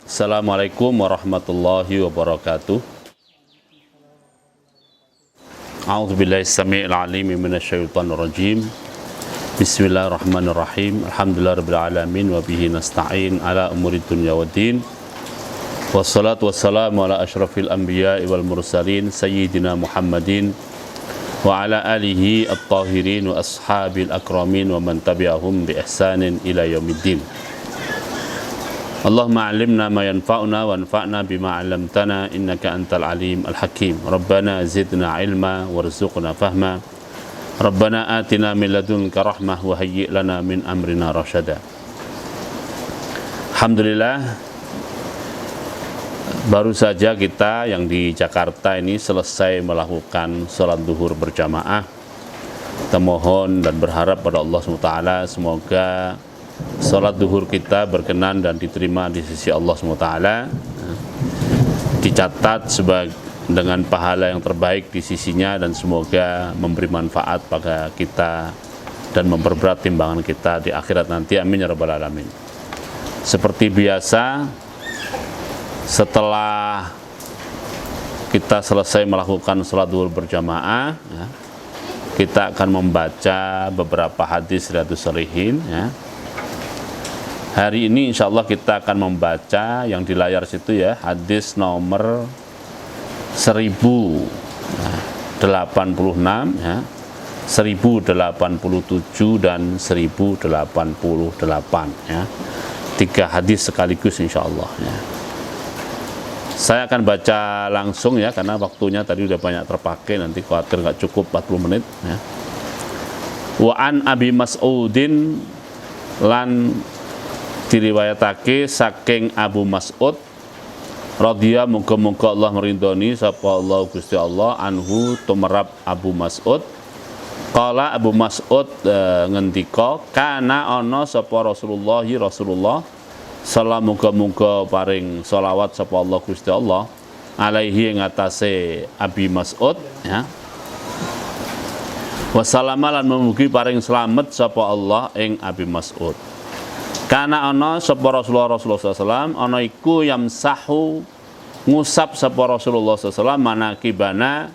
Assalamualaikum warahmatullahi wabarakatuh. A'udzubillahi samii'il 'aliim minasyaitonir rajim. Bismillahirrahmanirrahim. Alhamdulillahirabbil alamin wa bihi nasta'in ala umurid dunya waddin. Wassalatu wassalamu ala asyrafil anbiya'i wal mursalin sayyidina Muhammadin wa ala alihi at-tahirin wa ashabil akramin wa man tabi'ahum bi ihsanin ila yaumiddin. Allahumma 'allimna ma yanfa'una wanfa'na bima 'allamtana innaka antal alim al-hakim. Rabbana zidna ilma warzuqna fahma. Rabbana atina min ladunka rahmah wa hayyi' lana min amrina rasyada. Alhamdulillah, baru saja kita yang di Jakarta ini selesai melakukan sholat duhur berjamaah. Kita mohon dan berharap pada Allah SWT semoga sholat duhur kita berkenan dan diterima di sisi Allah SWT, dicatat dengan pahala yang terbaik di sisinya, dan semoga memberi manfaat pada kita dan memperberat timbangan kita di akhirat nanti. Amin ya rabbal alamin. Seperti biasa, setelah kita selesai melakukan sholat duhur berjamaah, kita akan membaca beberapa hadis Riyadhus Shalihin. Hari ini insya Allah kita akan membaca yang di layar situ ya, hadis nomor 1086 ya, 1087 dan 1088 ya. 3 hadis sekaligus insya Allah ya. Saya akan baca langsung ya, karena waktunya tadi udah banyak terpakai, nanti khawatir nggak cukup 40 menit ya. Wa an Abi Mas'udin, lan diriwayatake saking Abu Mas'ud radhiyallahu, muga-muga Allah meridhoni sapa Allah Gusti Allah, anhu tumerap Abu Mas'ud. Qala Abu Mas'ud ngendika, kana ana sapa Rasulullah sallallahu, muga-muga paring selawat sapa Allah Gusti Allah alaihi ing atase Abi Mas'ud ya. Wassalamu lan memugi paring selamat sapa Allah ing Abi Mas'ud. Kana ana sapa Rasulullah SAW, ana iku yamsahu, ngusap sapa Rasulullah SAW, manakibana,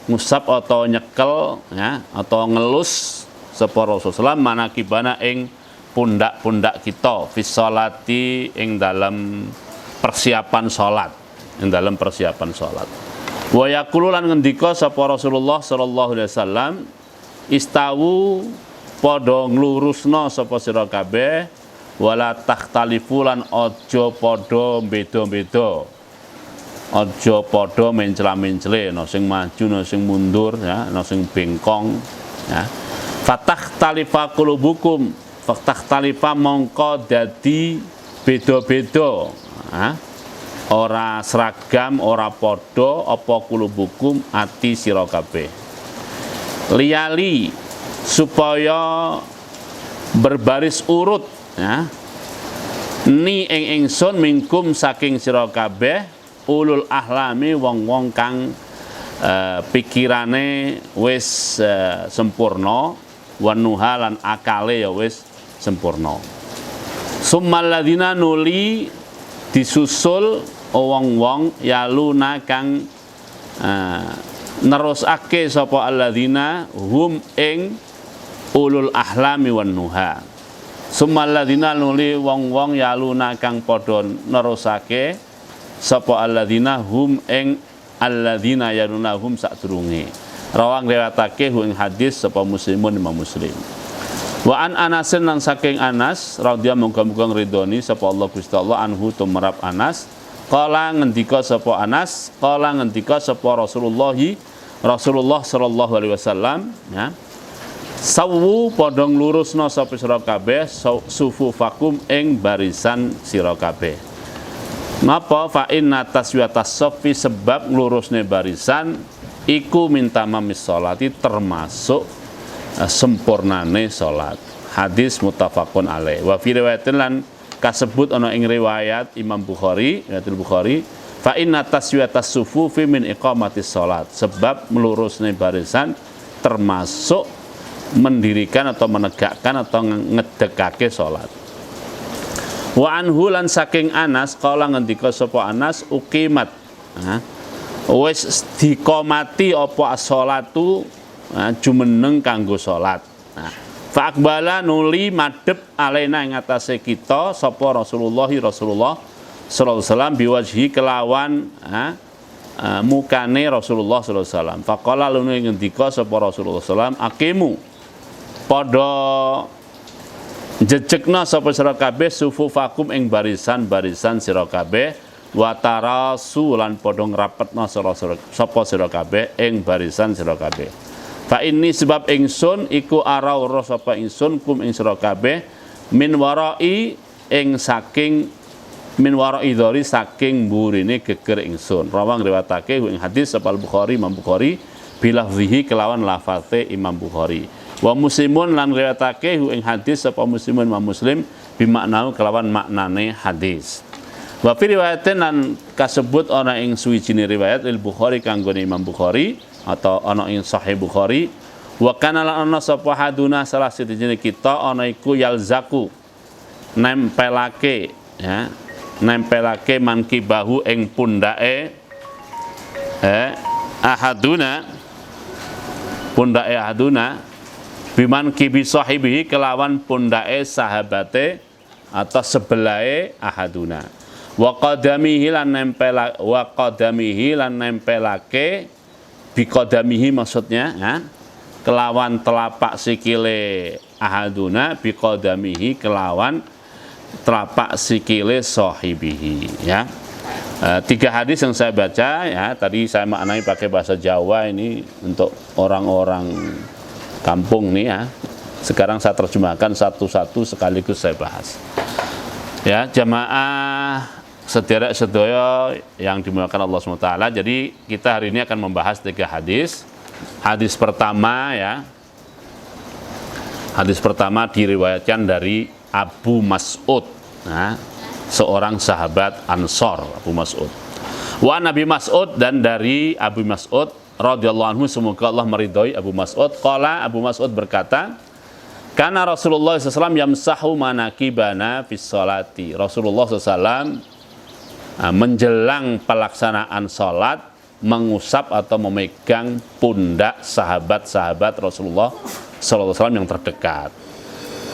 ngusap atau nyekel ya, atau ngelus sapa Rasulullah SAW, manakibana ing pundak-pundak kita, fi sholati ing dalam persiapan salat, ing dalam persiapan salat. Wa yaqulu lan ngendika sapa Rasulullah sallallahu alaihi wasallam, istawu, padha nglurusna sapa sira kabeh, wala takhtalifu lan aja padha beda-beda, aja padha mencela-mencele, ana sing maju ana sing mundur ya, ana sing bengkong ya. Fatakhtalifa qulubukum, fatakhtalifa mongko dadi beda-beda ya. Ora seragam, ora padha apa qulubukum, ati sira kabeh. Liyali, supaya berbaris urut ya, ni ing ingsun mingkum saking sira kabeh, ulul ahlami, wong-wong kang pikirane wis sempurna, wanuha lan akale ya wis sempurna. Summal ladzina, nuli disusul wong-wong, yaluna kang nerusake sapa alladzina, hum ing ulul ahlami wan nuha. Summal ladzina, nuli wong-wong, yaluna kang padha nerusake sapa alladzina, hum ing alladzina yaluna hum sadurunge. Rawang riwayatake ing hadis sapa Muslimun, Imam Muslim. Wa an Anasin, lan saking Anas radhiyallahu, muga-muga ngridhoni sapa Allah Gusti Allah, anhu tumrap Anas, qala ngendika sapa Anas, qala ngendika sapa Rasulullah sallallahu alaihi wasallam ya, sawu padha nglurusna sapa sira kabeh, sufufakum ing barisan sira kabeh. Napa? Fa inna taswiyatas saffi, sebab nglurusne barisan iku minta mamis sholati, termasuk sempurnane salat. Hadis muttafaqun alaih. Wa fi riwayatin, lan kasebut ana ing riwayat Imam Bukhari, riwayatul Bukhari, fa inna taswiyatas sufufi min iqamatis salat, sebab melurusne barisan termasuk mendirikan atau menegakkan atau ngedekake salat. Wa anhu lan saking Anas qala ngendika sapa Anas uqimat wis diqomati apa as-sholatu jumeneng kanggo salat. Fa aqbala nuli madhep alaina ing atase kita sapa Rasulullah sallallahu alaihi wasallam biwajhi kelawan mukane Rasulullah sallallahu alaihi wasallam. Faqala lunu ngendika sapa Rasulullah sallallahu alaihi wasallam aqimu padha jejekna sapa sira kabeh sufufakum ing barisan-barisan sira kabeh wa tarasu lan padha ngrapetna sapa sira kabeh ing barisan sira kabeh. Fa inni sebab ingsun iku ara sapa ingsun kum ing sira kabeh min warai ing saking min warai dzari saking mburine geger ingsun. Rawang riwayatake ing hadis sapa Bukhari Imam Bukhari bilafzihi kelawan lafate Imam Bukhari. Wa muslimun lan riwayatake ing hadis sapa muslimun Imam Muslim bimaknau kelawan maknane hadis. Wa fi riwayatin lan kasebut ana ing suwijine riwayat Il Bukhari kanggo Imam Bukhari atau ana ing Sahih Bukhari wa kana lan ana sapa haduna salah sijine kita ana iku yalzaku nempelake nempelake mankibahu ing pundake ahaduna pundake ahaduna biman kibi sahibihi kelawan pundake sahabate atau sebelahe ahaduna wa qadamihi lan nempelake biqadamihi maksudnya kelawan telapak sikile ahaduna biqadamihi kelawan telapak sikile sahibihi ya. 3 hadis yang saya baca ya, tadi saya maknai pakai bahasa Jawa ini untuk orang-orang kampung nih ya. Sekarang saya terjemahkan satu-satu sekaligus saya bahas. Ya, jamaah sederek sedaya yang dimuliakan Allah SWT. Jadi kita hari ini akan membahas 3 hadis. Hadis pertama ya. Hadis pertama diriwayatkan dari Abu Mas'ud. Nah, seorang sahabat Ansor, Abu Mas'ud. Wa Nabi Mas'ud dan dari Abu Mas'ud radhiyallahu anhu semoga Allah meridhai Abu Mas'ud. Qala Abu Mas'ud berkata, "Kana Rasulullah SAW yamsahu manakibana fis sholati." Rasulullah SAW menjelang pelaksanaan salat mengusap atau memegang pundak sahabat-sahabat Rasulullah SAW yang terdekat.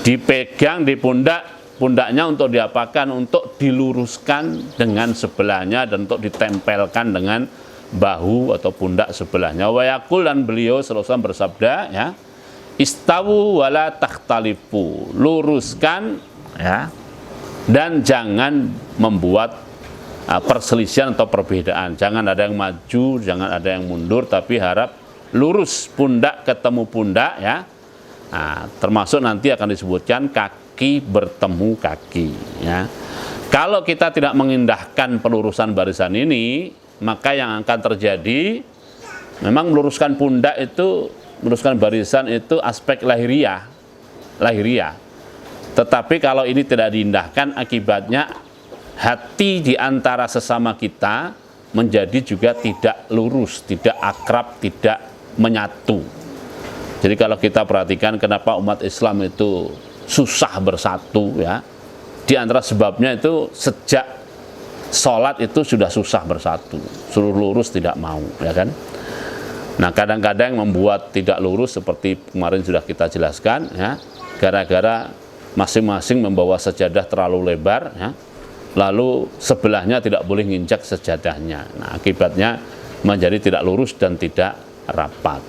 Dipegang di pundaknya untuk diapakan? Untuk diluruskan dengan sebelahnya dan untuk ditempelkan dengan bahu atau pundak sebelahnya. Wa yaqul dan beliau SAW bersabda ya, istawu wala takhtalifu, luruskan ya, dan jangan membuat perselisihan atau perbedaan. Jangan ada yang maju, jangan ada yang mundur, tapi harap lurus, pundak ketemu pundak ya. Nah, termasuk nanti akan disebutkan kaki bertemu kaki ya. Kalau kita tidak mengindahkan pelurusan barisan ini, maka yang akan terjadi memang meluruskan pundak itu, meluruskan barisan itu aspek lahiriah. Tetapi kalau ini tidak diindahkan, akibatnya hati di antara sesama kita menjadi juga tidak lurus, tidak akrab, tidak menyatu. Jadi kalau kita perhatikan kenapa umat Islam itu susah bersatu ya, di antara sebabnya itu sejak sholat itu sudah susah bersatu, suruh lurus tidak mau ya kan. Nah kadang-kadang membuat tidak lurus seperti kemarin sudah kita jelaskan ya, gara-gara masing-masing membawa sajadah terlalu lebar ya, lalu sebelahnya tidak boleh nginjak sajadahnya. Nah akibatnya menjadi tidak lurus dan tidak rapat.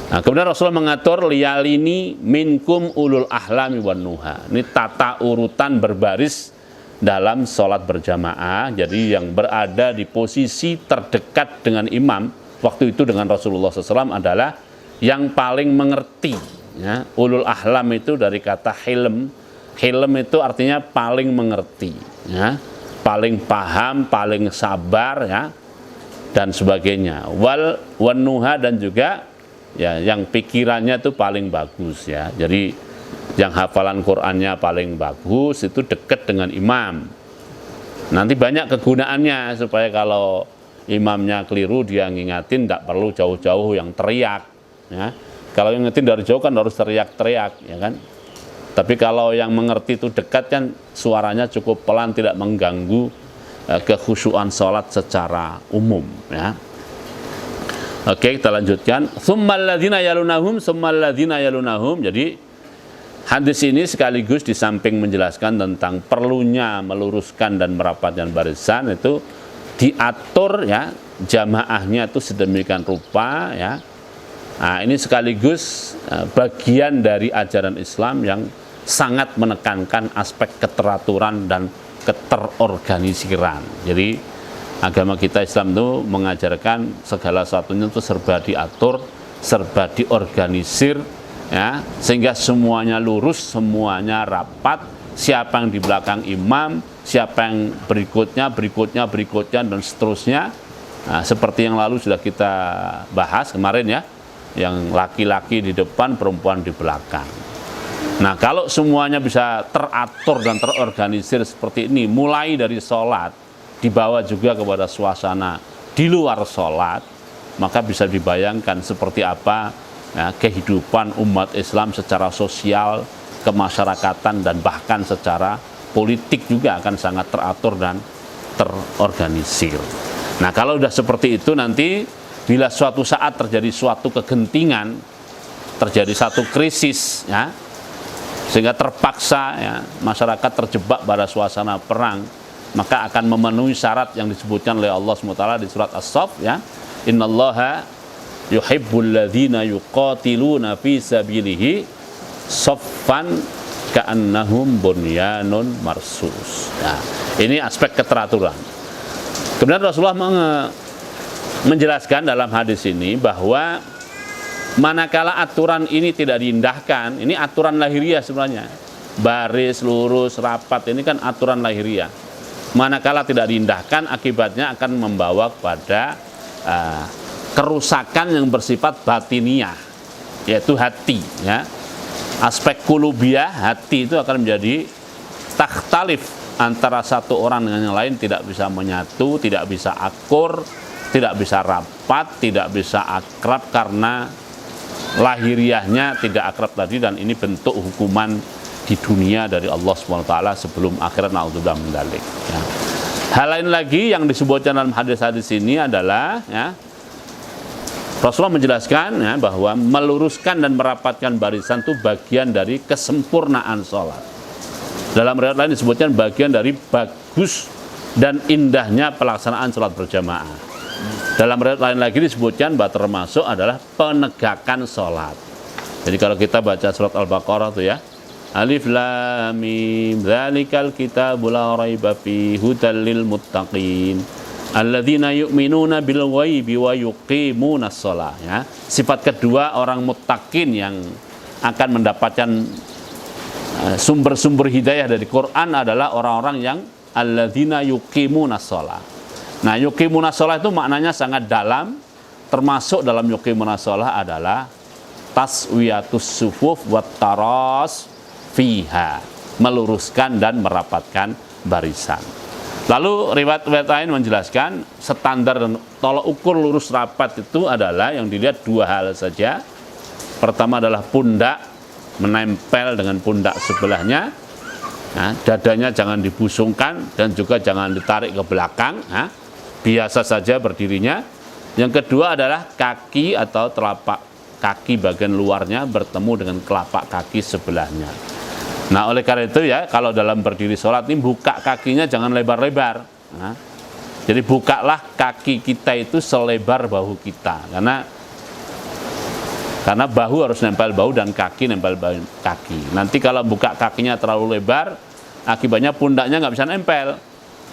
Nah kemudian Rasulullah mengatur liyalini minkum ulul ahlami wan nuha. Ini tata urutan berbaris dalam sholat berjamaah. Jadi yang berada di posisi terdekat dengan imam waktu itu dengan Rasulullah SAW adalah yang paling mengerti ya. Ulul ahlam itu dari kata hilm. Hilm itu artinya paling mengerti ya, paling paham, paling sabar ya, dan sebagainya. Wan nuha dan juga ya yang pikirannya itu paling bagus ya. Jadi yang hafalan Qur'annya paling bagus itu dekat dengan imam. Nanti banyak kegunaannya supaya kalau imamnya keliru dia ngingatin, tidak perlu jauh-jauh yang teriak ya. Kalau yang ngingetin dari jauh kan harus teriak-teriak ya kan. Tapi kalau yang mengerti itu dekat kan suaranya cukup pelan, tidak mengganggu kekhusyuan sholat secara umum, ya. Oke, kita lanjutkan. Tsummal ladzina yalunahum, tsummal ladzina yalunahum. Jadi hadis ini sekaligus di samping menjelaskan tentang perlunya meluruskan dan merapatkan barisan, itu diatur ya jamaahnya itu sedemikian rupa, ya. Nah, ini sekaligus bagian dari ajaran Islam yang sangat menekankan aspek keteraturan dan keterorganisiran. Jadi agama kita Islam itu mengajarkan segala sesuatunya itu serba diatur, serba diorganisir, ya, sehingga semuanya lurus, semuanya rapat. Siapa yang di belakang imam, siapa yang berikutnya dan seterusnya. Nah, seperti yang lalu sudah kita bahas kemarin, ya, yang laki-laki di depan, perempuan di belakang. Nah, kalau semuanya bisa teratur dan terorganisir seperti ini, mulai dari sholat, dibawa juga kepada suasana di luar sholat, maka bisa dibayangkan seperti apa, ya, kehidupan umat Islam secara sosial, kemasyarakatan, dan bahkan secara politik juga akan sangat teratur dan terorganisir. Nah, kalau sudah seperti itu, nanti bila suatu saat terjadi suatu kegentingan, terjadi satu krisis, ya, sehingga terpaksa, ya, masyarakat terjebak pada suasana perang, maka akan memenuhi syarat yang disebutkan oleh Allah SWT di surat As-Saff, ya, innallaha yuhibbul ladzina yuqatiluna fi sabilihi saffan ka'annahum bunyanun marsus. Nah, ini aspek keteraturan. Kemudian Rasulullah menjelaskan dalam hadis ini bahwa manakala aturan ini tidak diindahkan, ini aturan lahiriah sebenarnya, baris, lurus, rapat, ini kan aturan lahiriah. Manakala tidak diindahkan, akibatnya akan membawa kepada kerusakan yang bersifat batiniah, yaitu hati, ya. Aspek kulubiah, hati itu akan menjadi takhtalif antara satu orang dengan yang lain, tidak bisa menyatu, tidak bisa akur, tidak bisa rapat, tidak bisa akrab karena lahiriahnya tidak akrab tadi, dan ini bentuk hukuman di dunia dari Allah SWT sebelum akhirat, na'udzubillah min dzalik, ya. Hal lain lagi yang disebutkan dalam hadis-hadis ini adalah, ya, Rasulullah menjelaskan, ya, bahwa meluruskan dan merapatkan barisan itu bagian dari kesempurnaan sholat. Dalam riwayat lain disebutkan bagian dari bagus dan indahnya pelaksanaan sholat berjamaah. Dalam riwayat lain lagi disebutkan bahwa termasuk adalah penegakan sholat. Jadi kalau kita baca surat Al-Baqarah itu, ya, Alif Lam Mim dzalikal kitabul la raiba fihi hudal lil muttaqin alladzina yu'minuna bil ghaibi wa yuqimunas shalah, ya. Sifat kedua orang muttaqin yang akan mendapatkan sumber-sumber hidayah dari Quran adalah orang-orang yang alladzina yuqimunas shalah. Nah, yuqimunas shalah itu maknanya sangat dalam, termasuk dalam yuqimunas shalah adalah taswiyatus sufuf wat taras fiha, meluruskan dan merapatkan barisan. Lalu riwayat-riwayat lain menjelaskan standar dan tolak ukur lurus rapat itu adalah yang dilihat dua hal saja. Pertama adalah pundak menempel dengan pundak sebelahnya, nah, dadanya jangan dibusungkan dan juga jangan ditarik ke belakang, nah, biasa saja berdirinya. Yang kedua adalah kaki atau telapak kaki bagian luarnya bertemu dengan telapak kaki sebelahnya. Nah, oleh karena itu, ya, kalau dalam berdiri sholat ini buka kakinya jangan lebar-lebar. Nah, jadi bukalah kaki kita itu selebar bahu kita, karena bahu harus nempel bahu dan kaki nempel kaki. Nanti kalau buka kakinya terlalu lebar, akibatnya pundaknya nggak bisa nempel.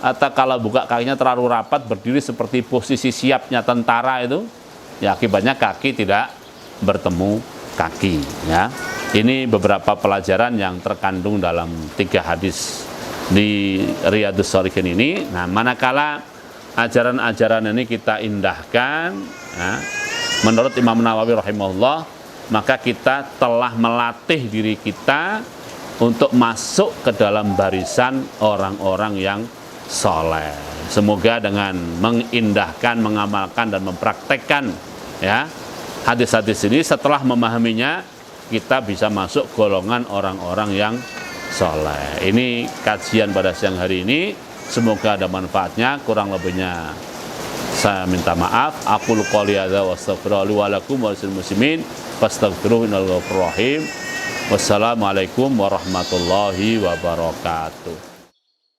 Atau kalau buka kakinya terlalu rapat, berdiri seperti posisi siapnya tentara itu, ya akibatnya kaki tidak bertemu kaki, ya. Ini beberapa pelajaran yang terkandung dalam 3 hadis di Riyadhus Shalihin ini. Nah, manakala ajaran-ajaran ini kita indahkan, ya, menurut Imam Nawawi rahimahullah, maka kita telah melatih diri kita untuk masuk ke dalam barisan orang-orang yang soleh. Semoga dengan mengindahkan, mengamalkan dan mempraktekkan, ya, hadis-hadis ini, setelah memahaminya, kita bisa masuk golongan orang-orang yang soleh. Ini kajian pada siang hari ini. Semoga ada manfaatnya. Kurang lebihnya saya minta maaf. Aqulu qouli hadza wa astaghfirullaha wa lakum wa lisal muslimin fastaghfiruhu innahu ghafurur rahim. Wassalamualaikum warahmatullahi wabarakatuh.